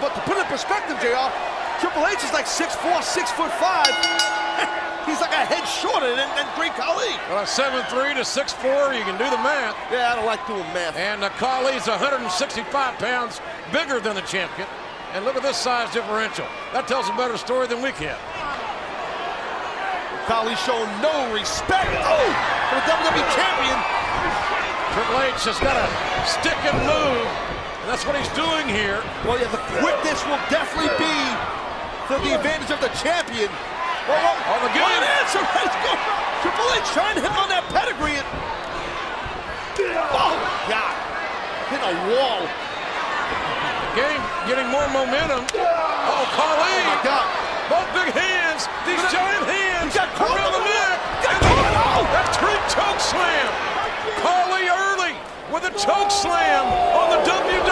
But to put it in perspective, JR, Triple H is like 6'4", 6'5". He's like a head shorter than Great Khali. Well, 7'3" to 6'4", you can do the math. Yeah, I don't like doing math. And Khali's 165 pounds bigger than the champion. And look at this size differential. That tells a better story than we can. Khali showing no respect. Oh, for the WWE champion. Triple H has got to stick and move. And that's what he's doing here. Well, yeah, the quickness will definitely be for the advantage of the champion. On the game. What an answer. Let's go. Triple H trying to hit on that pedigree. Oh, God. Hit a wall. Game getting more momentum. Oh, Khali. Oh, my God. Both big hands. These giant hands around the neck. Oh, that tree choke slam. Khali early with a choke slam on the WWE.